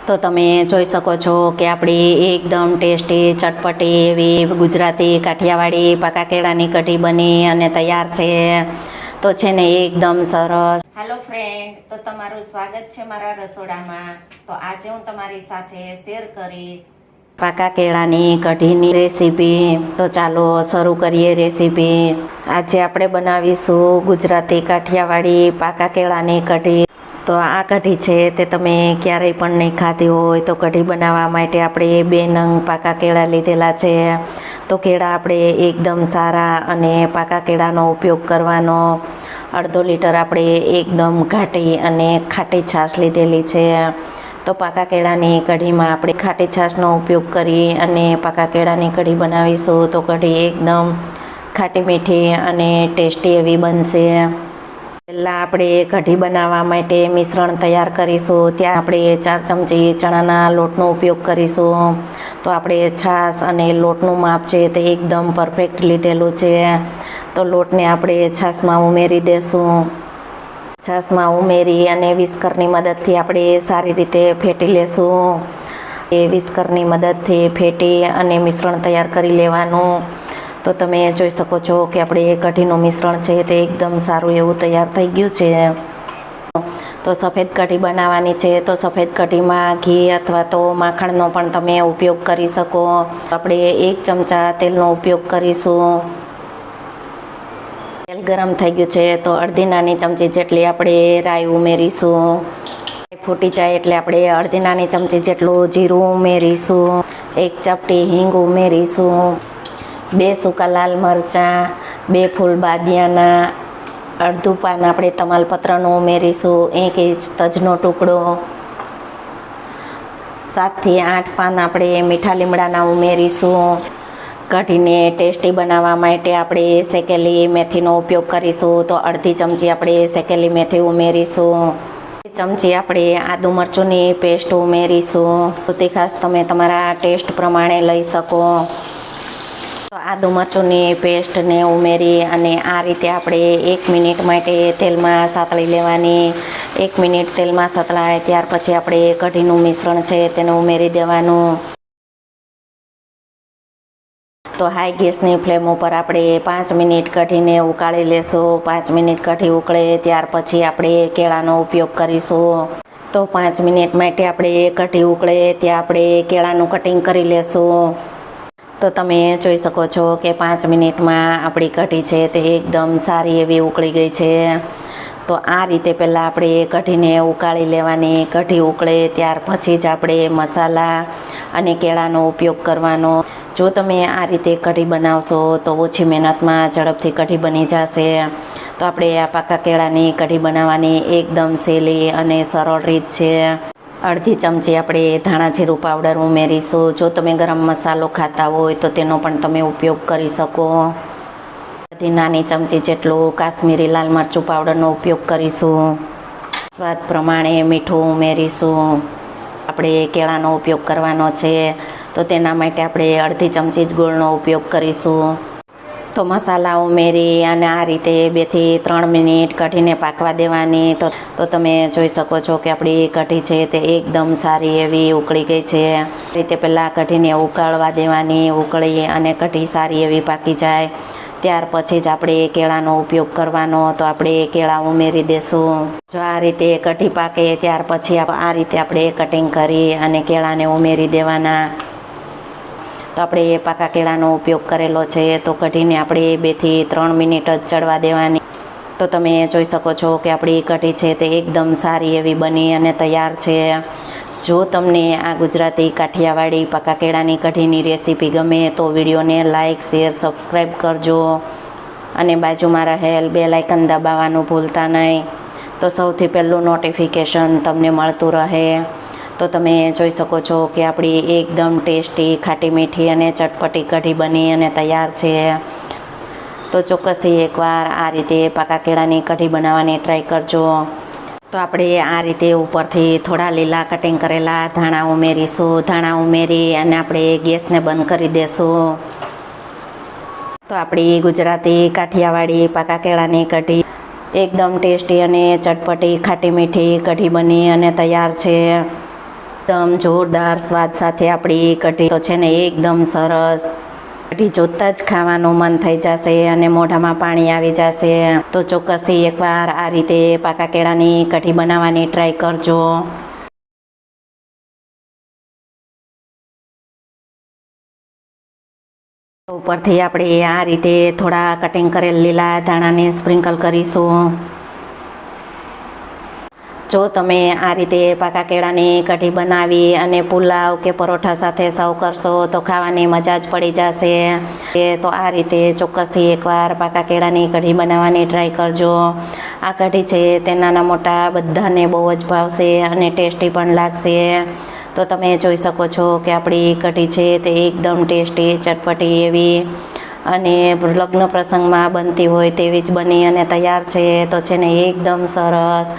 તો તમે જોઈ શકો છો કે આપણી એકદમ ટેસ્ટી ચટપટી એવી ગુજરાતી કાઠિયાવાડી પાકા કેળાની કઢી બની અને તૈયાર છે. તો છે ને એકદમ સરસ. હેલો ફ્રેન્ડ, તો તમારું સ્વાગત છે મારા રસોડામાં. તો આજે હું તમારી સાથે શેર કરીશ પાકા કેળાની કઢીની રેસીપી. તો ચાલો શરૂ કરીએ રેસીપી. આજે આપણે બનાવીશું ગુજરાતી કાઠિયાવાડી પાકા કેળાની કઢી. તો આ કઢી છે તે તમે ક્યારેય પણ નહીં ખાધી હોય તો કઢી બનાવવા માટે આપણે 2 નંગ પાકા કેળા લીધેલા છે. તો કેળા આપણે એકદમ સારા અને પાકા કેળાનો ઉપયોગ કરવાનો. અડધો લીટર આપણે એકદમ ઘાટી અને ખાટી છાશ લીધેલી છે. તો પાકા કેળાની કઢીમાં આપણે ખાટી છાશનો ઉપયોગ કરી અને પાકા કેળાની કઢી બનાવીશું. તો કઢી એકદમ ખાટી મીઠી અને ટેસ્ટી એવી બનશે. પહેલાં આપણે કઢી બનાવવા માટે મિશ્રણ તૈયાર કરીશું. ત્યાં આપણે 4 ચમચી ચણાના લોટનો ઉપયોગ કરીશું. તો આપણે છાશ અને લોટનું માપ છે તે એકદમ પરફેક્ટ લીધેલું છે. તો લોટને આપણે છાશમાં ઉમેરી દેશું. છાશમાં ઉમેરી અને વિસ્કરની મદદથી આપણે સારી રીતે ફેટી લેશું. એ વિસ્કરની મદદથી ફેટી અને મિશ્રણ તૈયાર કરી લેવાનું. તો તમે જોઈ શકો છો કે આપણે કઢીનું મિશ્રણ છે તે એકદમ સારું એવું તૈયાર થઈ ગયું છે. તો સફેદ કઢી બનાવવાની છે તો સફેદ કઢીમાં ઘી અથવા તો માખણનો પણ તમે ઉપયોગ કરી શકો. આપણે 1 ચમચા તેલનો ઉપયોગ કરીશું. તેલ ગરમ થઈ ગયું છે તો અડધી નાની ચમચી જેટલી આપણે રાઈ ઉમેરીશું. ફૂટી જાય એટલે આપણે અડધી નાની ચમચી જેટલું જીરું ઉમેરીશું. 1 ચપટી હિંગ ઉમેરીશું. 2 સૂકા લાલ મરચાં, 2 ફૂલ બાદિયાના, અડધું પાન આપણે તમાલપત્રનું ઉમેરીશું. 1 ઇંચ તજનો ટુકડો, 7 થી 8 પાન આપણે મીઠા લીમડાના ઉમેરીશું. કઢીને ટેસ્ટી બનાવવા માટે આપણે શેકેલી મેથીનો ઉપયોગ કરીશું. તો અડધી ચમચી આપણે શેકેલી મેથી ઉમેરીશું. 1 ચમચી આપણે આદુ મરચુંની પેસ્ટ ઉમેરીશું. તો તીખાશ તમે તમારા ટેસ્ટ પ્રમાણે લઈ શકો. તો આદુ મરચુંની પેસ્ટને ઉમેરી અને આ રીતે આપણે 1 મિનિટ માટે તેલમાં સાતળી લેવાની. 1 મિનિટ તેલમાં સતળાય ત્યાર પછી આપણે કઢીનું મિશ્રણ છે તેને ઉમેરી દેવાનું. તો હાઈ ગેસની ફ્લેમ ઉપર આપણે 5 મિનિટ કઢીને ઉકાળી લેશું. 5 મિનિટ કઢી ઉકળે ત્યાર પછી આપણે કેળાનો ઉપયોગ કરીશું. તો 5 મિનિટ માટે આપણે કઢી ઉકળે ત્યાં આપણે કેળાનું કટિંગ કરી લેશું. તો તમે જોઈ શકો છો કે 5 મિનિટમાં આપણી કઢી છે તે એકદમ સારી એવી ઉકળી ગઈ છે. તો આ રીતે પહેલાં આપણે કઢીને ઉકાળી લેવાની. કઢી ઉકળે ત્યાર પછી જ આપણે મસાલા અને કેળાનો ઉપયોગ કરવાનો. જો તમે આ રીતે કઢી બનાવશો તો ઓછી મહેનતમાં ઝડપથી કઢી બની જશે. તો આપણે આ પાકા કેળાની કઢી બનાવવાની એકદમ સહેલી અને સરળ રીત છે. અડધી ચમચી આપણે ધાણા જીરું પાવડર ઉમેરીશું. જો તમે ગરમ મસાલો ખાતા હોય તો તેનો પણ તમે ઉપયોગ કરી શકો. અડધી નાની ચમચી જેટલું કાશ્મીરી લાલ મરચું પાવડરનો ઉપયોગ કરીશું. સ્વાદ પ્રમાણે મીઠું ઉમેરીશું. આપણે કેળાનો ઉપયોગ કરવાનો છે તો તેના માટે આપણે અડધી ચમચી જ ગોળનો ઉપયોગ કરીશું. તો મસાલા ઉમેરી અને આ રીતે 2 થી 3 મિનિટ કઢીને પાકવા દેવાની. તો તમે જોઈ શકો છો કે આપણી કઢી છે તે એકદમ સારી એવી ઉકળી ગઈ છે. આ રીતે પહેલાં કઢીને ઉકળવા દેવાની. ઉકળી અને કઢી સારી એવી પાકી જાય ત્યાર પછી જ આપણે કેળાનો ઉપયોગ કરવાનો. તો આપણે કેળા ઉમેરી દેશું. જો આ રીતે કઢી પાકે ત્યાર પછી આ રીતે આપણે કટિંગ કરી અને કેળાને ઉમેરી દેવાના. તો આપણે પાકા કેળાનો ઉપયોગ કરેલો છે તો કઢીને આપણે 2 થી 3 મિનિટ જ ચડવા દેવાની. તો તમે જોઈ શકો છો કે આપણી કઢી છે તે એકદમ સારી એવી બની અને તૈયાર છે. જો તમને આ ગુજરાતી કાઠિયાવાડી પાકા કેળાની કઢીની રેસીપી ગમે તો વિડીયોને લાઇક, શેર, સબસ્ક્રાઈબ કરજો અને બાજુમાં રહેલ બેલ આઇકન દબાવવાનું ભૂલતા નહીં. તો સૌથી પહેલું નોટિફિકેશન તમને મળતું રહે. તો તમે જોઈ શકો છો કે આપણી એકદમ ટેસ્ટી ખાટી મીઠી અને ચટપટી કઢી બની અને તૈયાર છે. તો ચોક્કસથી એકવાર આ રીતે પાકા કેળાની કઢી બનાવવાની ટ્રાય કરજો. તો આપણે આ રીતે ઉપરથી થોડા લીલા કટિંગ કરેલા ધાણા ઉમેરીશું. ધાણા ઉમેરી અને આપણે ગેસને બંધ કરી દેશું. તો આપણી ગુજરાતી કાઠિયાવાડી પાકા કેળાની કઢી એકદમ ટેસ્ટી અને ચટપટી ખાટી મીઠી કઢી બની અને તૈયાર છે. એકદમ જોરદાર સ્વાદ સાથે આપણી કઢી તો છે ને એકદમ સરસ. કઢી જોતાં જ ખાવાનું મન થઈ જશે અને મોઢામાં પાણી આવી જશે. તો ચોક્કસથી એકવાર આ રીતે પાકા કેળાની કઢી બનાવવાની ટ્રાય કરજો. ઉપરથી આપણે આ રીતે થોડા કટિંગ કરેલ લીલા ધાણાને સ્પ્રિંકલ કરીશું. જો તમે આ રીતે પાકા કેળાની કઢી બનાવી અને પુલાવ કે પરોઠા સાથે સર્વ કરશો તો ખાવાની મજા જ પડી જશે. તો આ રીતે ચોક્કસથી એકવાર પાકા કેળાની કઢી બનાવવાની ટ્રાય કરજો. આ કઢી છે તે નાના મોટા બધાને બહુ જ ભાવશે અને ટેસ્ટી પણ લાગશે. તો તમે જોઈ શકો છો કે આપણી કઢી છે તે એકદમ ટેસ્ટી ચટપટી એવી અને લગ્ન પ્રસંગમાં બનતી હોય તેવી જ બની અને તૈયાર છે. તો છે ને એકદમ સરસ